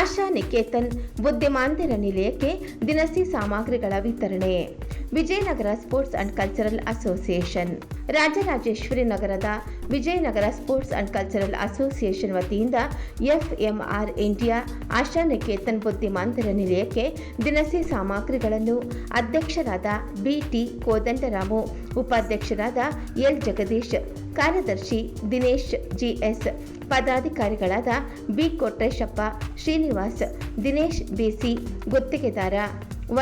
ಆಶಾ ನಿಕೇತನ್ ಬುದ್ಧಿಮಾಂದ್ಯರ ನಿಲಯಕ್ಕೆ ದಿನಸಿ ಸಾಮಗ್ರಿಗಳ ವಿತರಣೆ. Vijayanagara sports and cultural association Rajarajeshwari ನಗರದ Vijayanagara sports and cultural association ವತಿಯಿಂದ FMR ಇಂಡಿಯಾ ಆಶಾ ನಿಕೇತನ್ ಬುದ್ಧಿಮಾಂದ್ಯರ ನಿಲಯಕ್ಕೆ ದಿನಸಿ ಸಾಮಗ್ರಿಗಳನ್ನು ಅಧ್ಯಕ್ಷರಾದ BT ಕೋದಂಡರಾಮು, ಉಪಾಧ್ಯಕ್ಷರಾದ L ಜಗದೀಶ್, ಕಾರ್ಯದರ್ಶಿ ದಿನೇಶ್ GS, ಪದಾಧಿಕಾರಿಗಳಾದ B ಕೊಟ್ರೇಶಪ್ಪ, ಶ್ರೀನಿವಾಸ್, ದಿನೇಶ್ BC, ಗುತ್ತಿಗೆದಾರ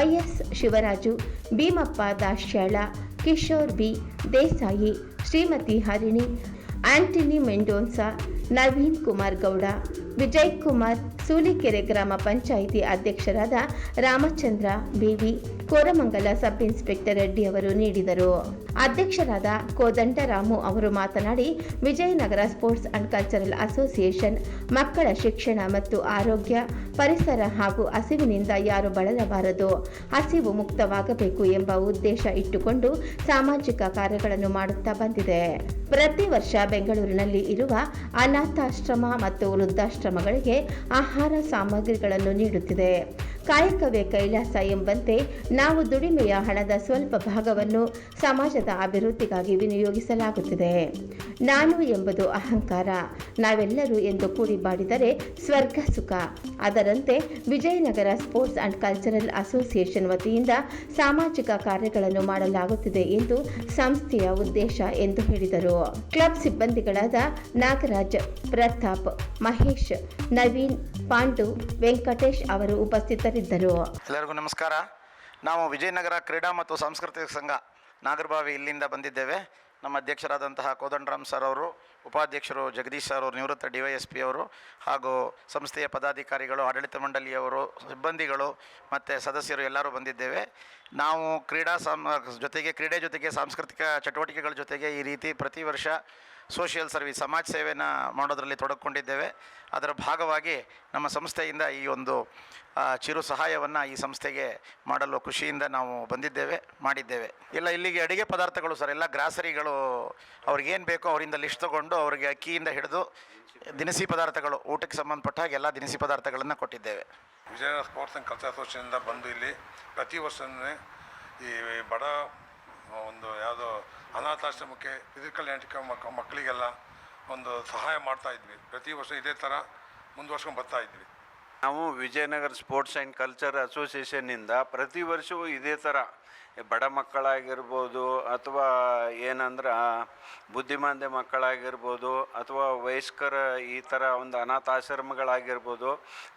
YS ಶಿವರಾಜು, ಭೀಮಪ್ಪ ದಾಶ್ಯಾಳ, ಕಿಶೋರ್ B ದೇಸಾಯಿ, ಶ್ರೀಮತಿ ಹರಿಣಿ, ಆಂಟನಿ ಮೆಂಡೋನ್ಸಾ, ನವೀನ್ ಕುಮಾರ್ ಗೌಡ, ವಿಜಯ್ ಕುಮಾರ್, ಸೂಲಿಕೆರೆ ಗ್ರಾಮ ಪಂಚಾಯಿತಿ ಅಧ್ಯಕ್ಷರಾದ Ramachandra BV, Koramangala sub inspector Reddy ಅವರು ನೀಡಿದರು. ಅಧ್ಯಕ್ಷರಾದ ಕೋದಂಡರಾಮು ಅವರು ಮಾತನಾಡಿ, Vijayanagara sports and cultural association ಮಕ್ಕಳ ಶಿಕ್ಷಣ ಮತ್ತು ಆರೋಗ್ಯ, ಪರಿಸರ ಹಾಗೂ ಹಸಿವಿನಿಂದ ಯಾರು ಬಳಲಬಾರದು, ಹಸಿವು ಮುಕ್ತವಾಗಬೇಕು ಎಂಬ ಉದ್ದೇಶ ಇಟ್ಟುಕೊಂಡು ಸಾಮಾಜಿಕ ಕಾರ್ಯಗಳನ್ನು ಮಾಡುತ್ತಾ ಬಂದಿದೆ. ಪ್ರತಿ ವರ್ಷ ಬೆಂಗಳೂರಿನಲ್ಲಿ ಇರುವ ಅನಾಥಾಶ್ರಮ ಮತ್ತು ವೃದ್ಧಾಶ್ರಮಗಳಿಗೆ ಆಹಾರ ಸಾಮಗ್ರಿಗಳನ್ನು ನೀಡುತ್ತಿದೆ. ಕಾಯಕವೇ ಕೈಲಾಸ ಎಂಬಂತೆ ನಾವು ದುಡಿಮೆಯ ಹಣದ ಸ್ವಲ್ಪ ಭಾಗವನ್ನು ಸಮಾಜದ ಅಭಿವೃದ್ಧಿಗಾಗಿ ವಿನಿಯೋಗಿಸಲಾಗುತ್ತಿದೆ. ನಾನು ಎಂಬುದು ಅಹಂಕಾರ, ನಾವೆಲ್ಲರೂ ಎಂದು ಕೂಡಿ ಬಾಡಿದರೆ ಸ್ವರ್ಗ ಸುಖ. ಅದರಂತೆ Vijayanagara sports and cultural association ವತಿಯಿಂದ ಸಾಮಾಜಿಕ ಕಾರ್ಯಗಳನ್ನು ಮಾಡಲಾಗುತ್ತಿದೆ ಎಂದು ಸಂಸ್ಥೆಯ ಉದ್ದೇಶ ಎಂದು ಹೇಳಿದರು. ಕ್ಲಬ್ ಸಿಬ್ಬಂದಿಗಳಾದ ನಾಗರಾಜ್, ಪ್ರತಾಪ್, ಮಹೇಶ್, ನವೀನ್, ಪಾಂಡು, ವೆಂಕಟೇಶ್ ಅವರು ಉಪಸ್ಥಿತರಿದ್ದರು. ಎಲ್ಲರಿಗೂ ನಮಸ್ಕಾರ. ನಾವು ವಿಜಯನಗರ ಕ್ರೀಡಾ ಮತ್ತು ಸಾಂಸ್ಕೃತಿಕ ಸಂಘ ನಾಗರಬಾವಿ ಇಲ್ಲಿಂದ ಬಂದಿದ್ದೇವೆ. ನಮ್ಮ ಅಧ್ಯಕ್ಷರಾದಂತಹ ಕೋದಂಡರಾಮ್ ಸರ್ ಅವರು, ಉಪಾಧ್ಯಕ್ಷರು ಜಗದೀಶ್ ಸರ್ ಅವರು, ನಿವೃತ್ತ DYSP ಅವರು, ಹಾಗೂ ಸಂಸ್ಥೆಯ ಪದಾಧಿಕಾರಿಗಳು, ಆಡಳಿತ ಮಂಡಳಿಯವರು, ಸಿಬ್ಬಂದಿಗಳು ಮತ್ತು ಸದಸ್ಯರು ಎಲ್ಲರೂ ಬಂದಿದ್ದೇವೆ. ನಾವು ಕ್ರೀಡೆ ಜೊತೆಗೆ ಸಾಂಸ್ಕೃತಿಕ ಚಟುವಟಿಕೆಗಳ ಜೊತೆಗೆ ಈ ರೀತಿ ಪ್ರತಿ ವರ್ಷ ಸೋಷಿಯಲ್ ಸರ್ವಿಸ್, ಸಮಾಜ ಸೇವೆಯನ್ನು ಮಾಡೋದರಲ್ಲಿ ತೊಡಗಿಕೊಂಡಿದ್ದೇವೆ. ಅದರ ಭಾಗವಾಗಿ ನಮ್ಮ ಸಂಸ್ಥೆಯಿಂದ ಈ ಒಂದು ಚಿರು ಸಹಾಯವನ್ನು ಈ ಸಂಸ್ಥೆಗೆ ಮಾಡಲು ಖುಷಿಯಿಂದ ನಾವು ಮಾಡಿದ್ದೇವೆ. ಇಲ್ಲಿಗೆ ಅಡುಗೆ ಪದಾರ್ಥಗಳು ಸರ್, ಎಲ್ಲ ಗ್ರಾಸರಿಗಳು ಅವ್ರಿಗೇನು ಬೇಕೋ ಅವರಿಂದ ಲಿಸ್ಟ್ ತೊಗೊಂಡು ಅವರಿಗೆ ಅಕ್ಕಿಯಿಂದ ಹಿಡಿದು ದಿನಸಿ ಪದಾರ್ಥಗಳು, ಊಟಕ್ಕೆ ಸಂಬಂಧಪಟ್ಟ ಹಾಗೆ ಎಲ್ಲ ದಿನಸಿ ಪದಾರ್ಥಗಳನ್ನು ಕೊಟ್ಟಿದ್ದೇವೆ. ವಿಜಯನಗರ ಸ್ಪೋರ್ಟ್ಸ್ ಆ್ಯಂಡ್ ಕಲ್ಚರ್ ಅಸೋಸಿಯೇಷನಿಂದ ಬಂದು ಇಲ್ಲಿ ಪ್ರತಿ ವರ್ಷವೇ ಈ ಬಡ ಒಂದು ಯಾವುದೋ ಅನಾಥಾಶ್ರಮಕ್ಕೆ ಫಿಸಿಕಲ್ ಮಕ್ಕಳಿಗೆಲ್ಲ ಒಂದು ಸಹಾಯ ಮಾಡ್ತಾಯಿದ್ವಿ. ಪ್ರತಿ ವರ್ಷ ಇದೇ ಥರ ಮುಂದುವರ್ಸ್ಕೊಂಡು ಬರ್ತಾಯಿದ್ವಿ. ನಾವು ವಿಜಯನಗರ ಸ್ಪೋರ್ಟ್ಸ್ ಆ್ಯಂಡ್ ಕಲ್ಚರ್ ಅಸೋಸಿಯೇಷನ್ನಿಂದ ಪ್ರತಿ ವರ್ಷವೂ ಇದೇ ಥರ ಬಡ ಮಕ್ಕಳಾಗಿರ್ಬೋದು, ಅಥವಾ ಏನಂದ್ರೆ ಬುದ್ಧಿಮಾಂದ್ಯ ಮಕ್ಕಳಾಗಿರ್ಬೋದು, ಅಥವಾ ವಯಸ್ಕರ ಈ ಥರ ಒಂದು ಅನಾಥಾಶ್ರಮಗಳಾಗಿರ್ಬೋದು,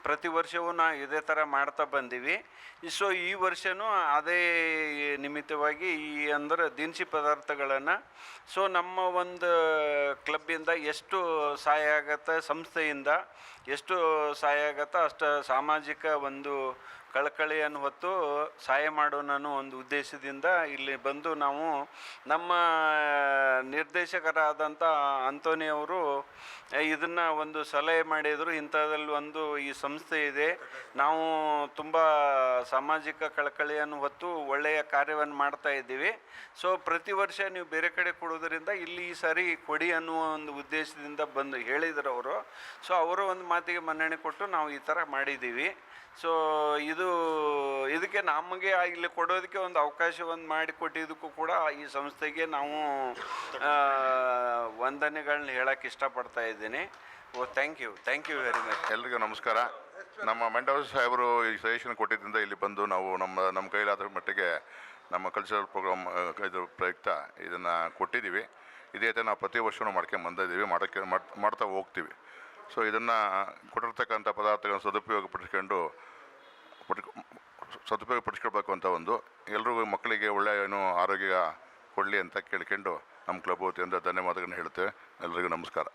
ಪ್ರತಿ ವರ್ಷವೂ ನಾವು ಇದೇ ಥರ ಮಾಡ್ತಾ ಬಂದೀವಿ. ಸೊ ಈ ವರ್ಷವೂ ಅದೇ ನಿಮಿತ್ತವಾಗಿ ದಿನಸಿ ಪದಾರ್ಥಗಳನ್ನು ನಮ್ಮ ಒಂದು ಕ್ಲಬ್ಬಿಂದ ಎಷ್ಟು ಸಹಾಯ ಆಗತ್ತೆ, ಸಂಸ್ಥೆಯಿಂದ ಎಷ್ಟು ಸಹಾಯ ಆಗತ್ತೆ ಅಷ್ಟು ಸಾಮಾಜಿಕ ಒಂದು ಕಳಕಳಿಯನ್ನು ಹೊತ್ತು ಸಹಾಯ ಮಾಡೋಣ ಅನ್ನೋ ಒಂದು ಉದ್ದೇಶದಿಂದ ಇಲ್ಲಿ ಬಂದು ನಾವು ನಮ್ಮ ನಿರ್ದೇಶಕರಾದಂಥ ಅಂಥೋನಿ ಅವರು ಇದನ್ನು ಒಂದು ಸಲಹೆ ಮಾಡಿದರು. ಇಂಥದ್ರಲ್ಲಿ ಒಂದು ಈ ಸಂಸ್ಥೆ ಇದೆ, ನಾವು ತುಂಬ ಸಾಮಾಜಿಕ ಕಳಕಳಿಯನ್ನು ಹೊತ್ತು ಒಳ್ಳೆಯ ಕಾರ್ಯವನ್ನು ಮಾಡ್ತಾ ಇದ್ದೀವಿ. ಸೊ ಪ್ರತಿ ವರ್ಷ ನೀವು ಬೇರೆ ಕಡೆ ಕೊಡೋದ್ರಿಂದ ಇಲ್ಲಿ ಈ ಸಾರಿ ಕೊಡಿ ಅನ್ನುವ ಒಂದು ಉದ್ದೇಶದಿಂದ ಬಂದು ಹೇಳಿದರು ಅವರು. ಸೊ ಅವರು ಒಂದು ಮಾತಿಗೆ ಮನ್ನಣೆ ಕೊಟ್ಟು ನಾವು ಈ ಥರ ಮಾಡಿದ್ದೀವಿ. ಸೊ ಇದಕ್ಕೆ ನಮಗೆ ಇಲ್ಲಿ ಕೊಡೋದಕ್ಕೆ ಒಂದು ಅವಕಾಶವನ್ನು ಮಾಡಿಕೊಟ್ಟಿದ್ದಕ್ಕೂ ಕೂಡ ಈ ಸಂಸ್ಥೆಗೆ ನಾವು ವಂದನೆಗಳನ್ನ ಹೇಳೋಕ್ಕೆ ಇಷ್ಟಪಡ್ತಾ ಇದ್ದೀನಿ. Thank you very much. ಎಲ್ರಿಗೂ ನಮಸ್ಕಾರ. ನಮ್ಮ ಮೆಂಡೋಸ್ ಸಾಹೇಬರು ಈ ಸಜೆಷನ್ ಕೊಟ್ಟಿದ್ದರಿಂದ ಇಲ್ಲಿ ಬಂದು ನಾವು ನಮ್ಮ ಕೈಲಾದ ಮಟ್ಟಿಗೆ ನಮ್ಮ ಕಲ್ಚರಲ್ ಪ್ರೋಗ್ರಾಮ್ ಪ್ರಯುಕ್ತ ಇದನ್ನು ಕೊಟ್ಟಿದ್ದೀವಿ. ಇದೇ ಥರ ನಾವು ಪ್ರತಿ ವರ್ಷವೂ ಬಂದಿದ್ದೀವಿ, ಮಾಡ್ತಾ ಹೋಗ್ತೀವಿ. ಸೊ ಇದನ್ನು ಕೊಟ್ಟಿರ್ತಕ್ಕಂಥ ಪದಾರ್ಥಗಳನ್ನು ಸದುಪಯೋಗಪಡಿಸ್ಕೊಳ್ಬೇಕು ಅಂತ ಎಲ್ರಿಗೂ ಮಕ್ಕಳಿಗೆ ಒಳ್ಳೆಯ ಆರೋಗ್ಯ ಕೊಡಲಿ ಅಂತ ಕೇಳ್ಕೊಂಡು ನಮ್ಮ ಕ್ಲಬ್ ವತಿಯಿಂದ ಧನ್ಯವಾದಗಳನ್ನು ಹೇಳ್ತೇವೆ. ಎಲ್ರಿಗೂ ನಮಸ್ಕಾರ.